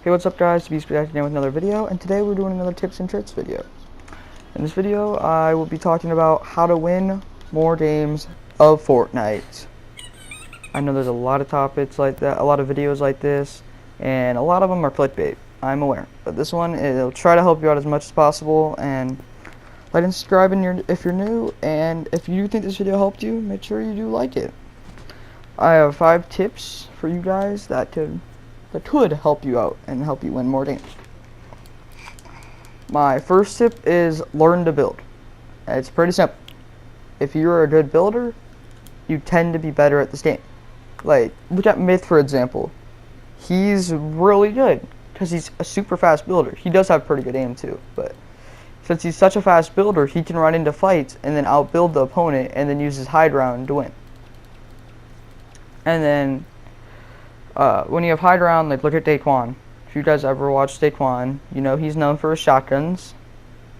Hey, what's up guys, Beast back again with another video, and today we're doing another tips and tricks video. In this video, I will be talking about how to win more games of Fortnite. I know there's a lot of topics like that, a lot of videos like this, and a lot of them are clickbait, I'm aware. But this one, it'll try to help you out as much as possible, and like and subscribe if you're new, and if you think this video helped you, make sure you do like it. I have 5 tips for you guys that could help you out and help you win more games. My first tip is learn to build. It's pretty simple. If you're a good builder, you tend to be better at this game. Like, look at Myth for example. He's really good because he's a super fast builder. He does have pretty good aim too, but since he's such a fast builder, he can run into fights and then outbuild the opponent and then use his high ground to win. And then when you have high ground, like look at Daquan. If you guys ever watched Daquan, you know he's known for his shotguns.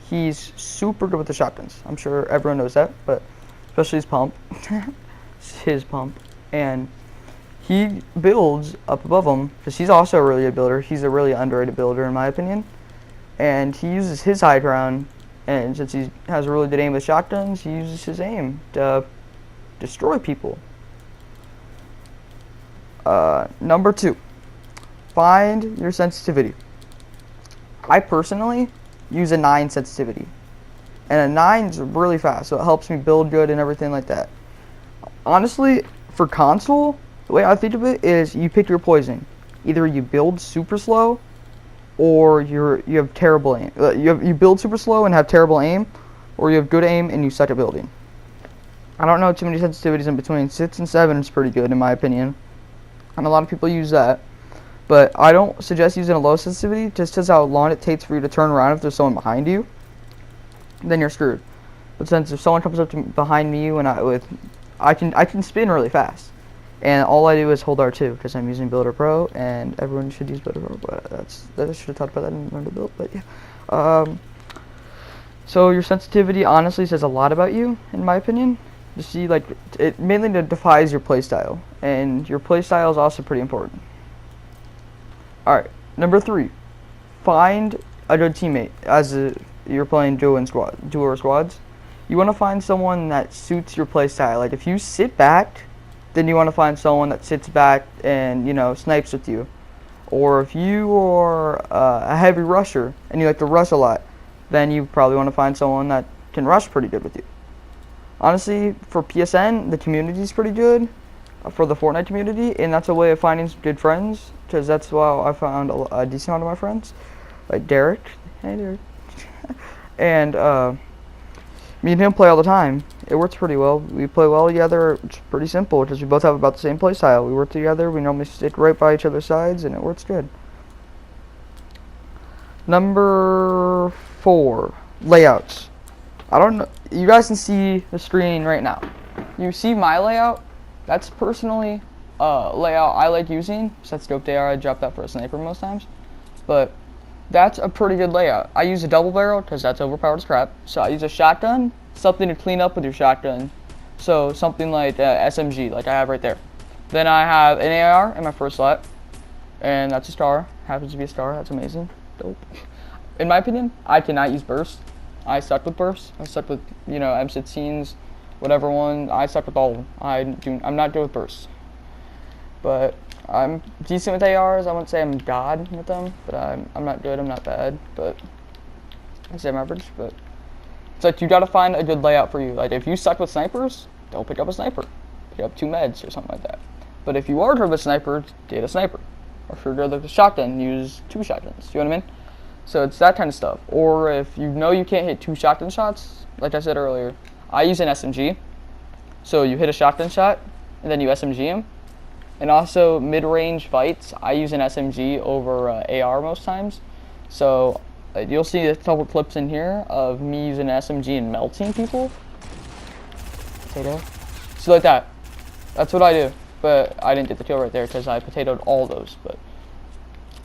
He's super good with the shotguns. I'm sure everyone knows that, but especially his pump. His pump. And he builds up above him because he's also a really good builder. He's a really underrated builder in my opinion. And he uses his high ground, and since he has a really good aim with shotguns, he uses his aim to destroy people. Number 2, find your sensitivity. I personally use a 9 sensitivity, and a 9 is really fast, so it helps me build good and everything like that. Honestly, for console, the way I think of it is you pick your poison. Either you build super slow, or you have terrible aim. You build super slow and have terrible aim, or you have good aim and you suck at building. I don't know too many sensitivities in between. 6 and 7 is pretty good in my opinion. And a lot of people use that, but I don't suggest using a low sensitivity just because how long it takes for you to turn around if there's someone behind you. Then you're screwed. But since if someone comes up to behind me I can spin really fast, and all I do is hold R2 because I'm using Builder Pro, and everyone should use Builder Pro. But I should have talked about that and learned to build. But yeah, so your sensitivity honestly says a lot about you, in my opinion. You see, like, it mainly defines your playstyle, and your playstyle is also pretty important. Alright, number 3, find a good teammate. You're playing duo or squads, you want to find someone that suits your playstyle. Like, if you sit back, then you want to find someone that sits back and, you know, snipes with you. Or if you are a heavy rusher and you like to rush a lot, then you probably want to find someone that can rush pretty good with you. Honestly, for PSN, the community is pretty good for the Fortnite community, and that's a way of finding some good friends, because that's how I found a decent amount of my friends, like Derek. Hey, Derek. And me and him play all the time. It works pretty well. We play well together. It's pretty simple, because we both have about the same play style. We work together. We normally stick right by each other's sides, and it works good. Number 4, layouts. I don't know, you guys can see the screen right now. You see my layout? That's personally a layout I like using. So that's dope AR, I drop that for a sniper most times. But that's a pretty good layout. I use a double barrel because that's overpowered as crap. So I use a shotgun, something to clean up with your shotgun. So something like SMG, like I have right there. Then I have an AR in my first slot, and that's a star. Happens to be a star, that's amazing. Dope. In my opinion, I cannot use burst. I suck with bursts. I suck with, you know, M16s, whatever one. I suck with all of them. I'm not good with bursts. But I'm decent with ARs. I wouldn't say I'm god with them, but I'm not good. I'm not bad. But I'd say I'm average. But it's like you gotta find a good layout for you. Like if you suck with snipers, don't pick up a sniper. Pick up 2 meds or something like that. But if you are good with snipers, get a sniper. Or if you're good with a shotgun, use 2 shotguns. You know what I mean? So it's that kind of stuff. Or if you know you can't hit 2 shotgun shots, like I said earlier, I use an SMG. So you hit a shotgun shot, and then you SMG him. And also mid-range fights, I use an SMG over AR most times. So you'll see a couple clips in here of me using an SMG and melting people. Potato. So like that. That's what I do. But I didn't get the kill right there because I potatoed all those. But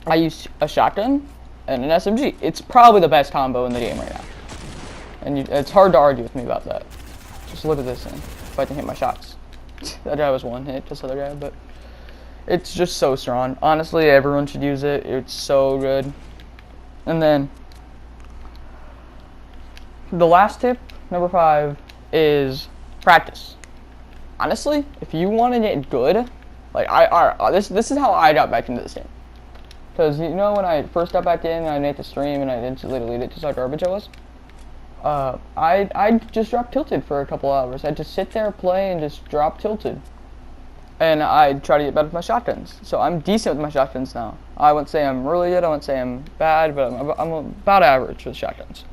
I use a shotgun and an SMG. It's probably the best combo in the game right now. And it's hard to argue with me about that. Just look at this thing. If I can hit my shots. That guy was 1 hit, this other guy, but It's just so strong. Honestly, everyone should use it. It's so good. And then the last tip, number 5, is practice. Honestly, if you want to get good, like this is how I got back into this game. Because you know when I first got back in and I made the stream and I instantly deleted just how garbage I was, I just drop tilted for a couple hours. I'd just sit there, play, and just drop tilted. And I'd try to get better with my shotguns. So I'm decent with my shotguns now. I wouldn't say I'm really good, I wouldn't say I'm bad, but I'm about average with shotguns.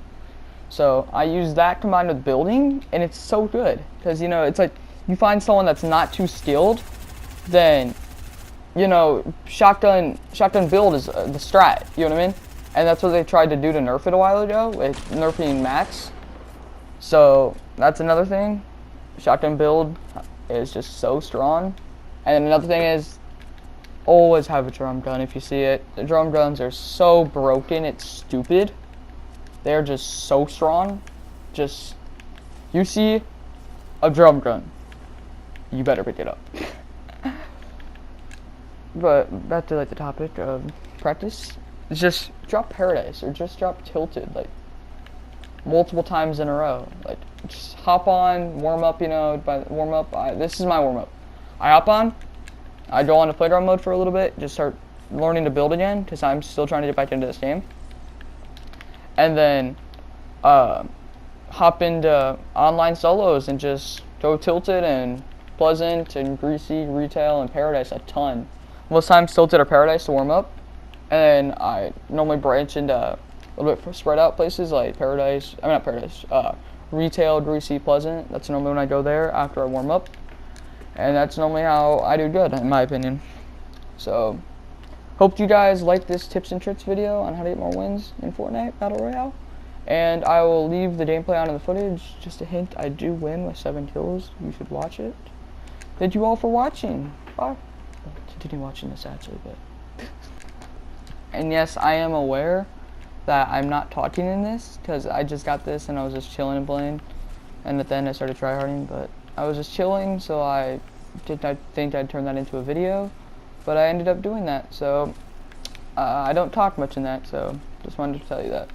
So I use that combined with building, and it's so good. Because, you know, it's like, you find someone that's not too skilled, then, you know, shotgun build is the strat, you know what I mean? And that's what they tried to do to nerf it a while ago, with nerfing max. So that's another thing. Shotgun build is just so strong. And another thing is, always have a drum gun if you see it. The drum guns are so broken, it's stupid. They're just so strong. Just, you see a drum gun, you better pick it up. But back to like the topic of practice, it's just drop Paradise or just drop Tilted like multiple times in a row. Like just hop on, warm up. You know, by warm up, this is my warm up. I hop on, I go on to playground mode for a little bit, just start learning to build again because I'm still trying to get back into this game. And then hop into online solos and just go Tilted and Pleasant and Greasy, Retail, and Paradise a ton. Most times Tilted or Paradise to warm up, and then I normally branch into a little bit spread out places like Paradise, not Paradise, Retail, Greasy, Pleasant. That's normally when I go there after I warm up, and that's normally how I do good, in my opinion. So, hope you guys like this tips and tricks video on how to get more wins in Fortnite Battle Royale. And I will leave the gameplay on in the footage. Just a hint, I do win with 7 kills. You should watch it. Thank you all for watching. Bye. Continue watching this actually, but. And yes, I am aware that I'm not talking in this because I just got this and I was just chilling and playing. And at the end I started tryharding, but I was just chilling, so I did not think I'd turn that into a video. But I ended up doing that, so I don't talk much in that, so just wanted to tell you that.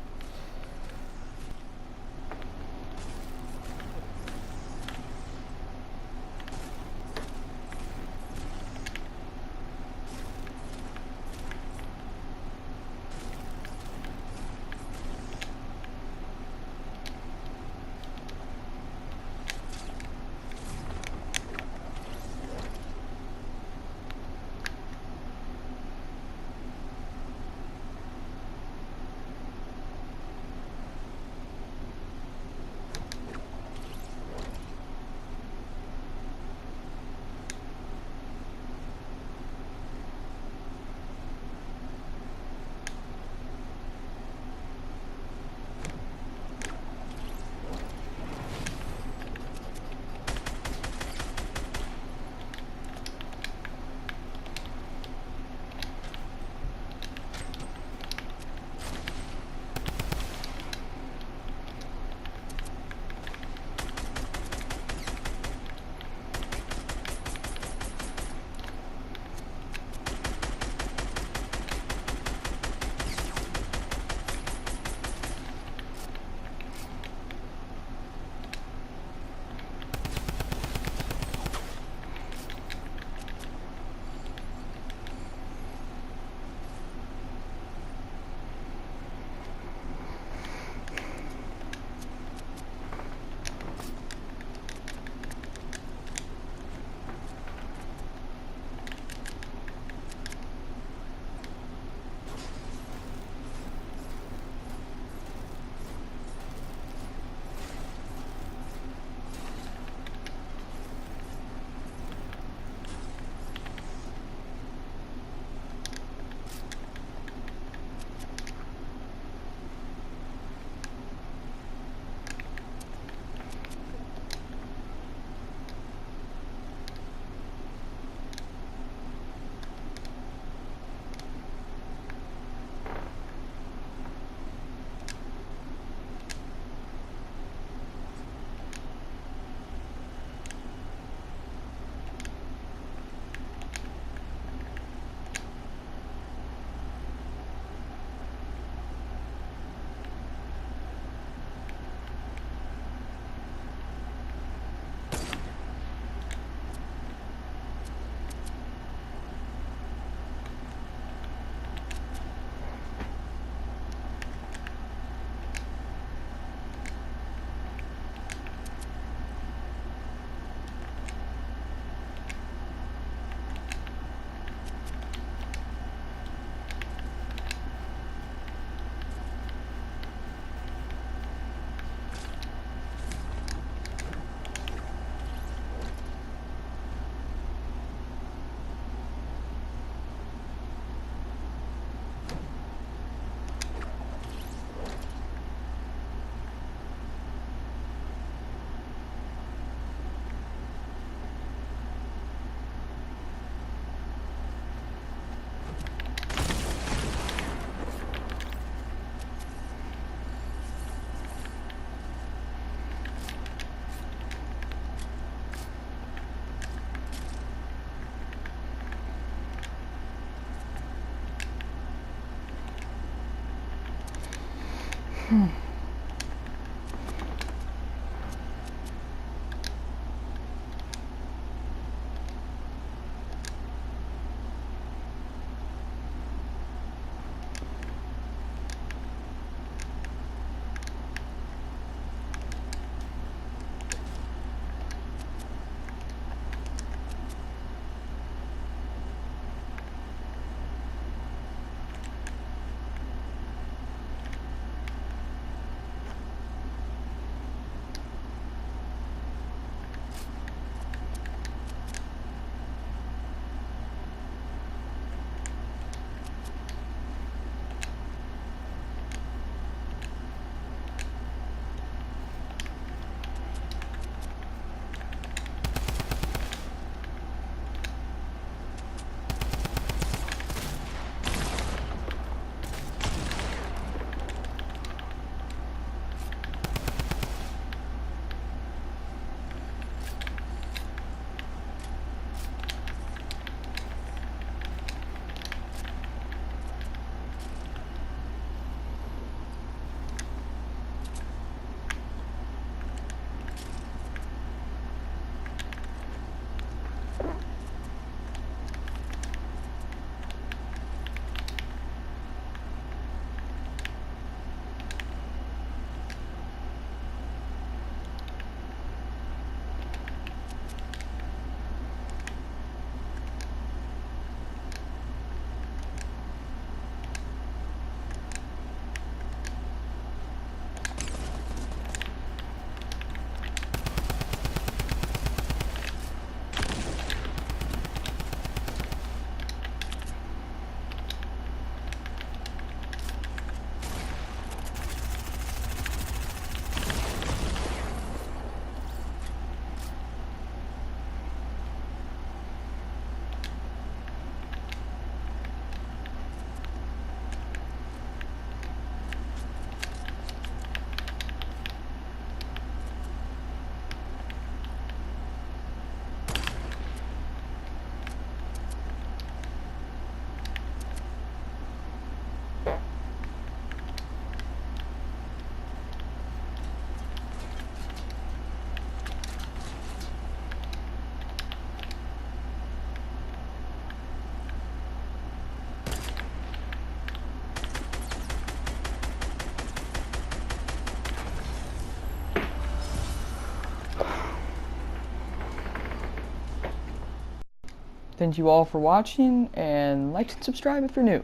Thank you all for watching, and like and subscribe if you're new.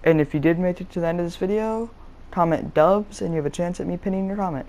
And if you did make it to the end of this video, comment dubs and you have a chance at me pinning your comment.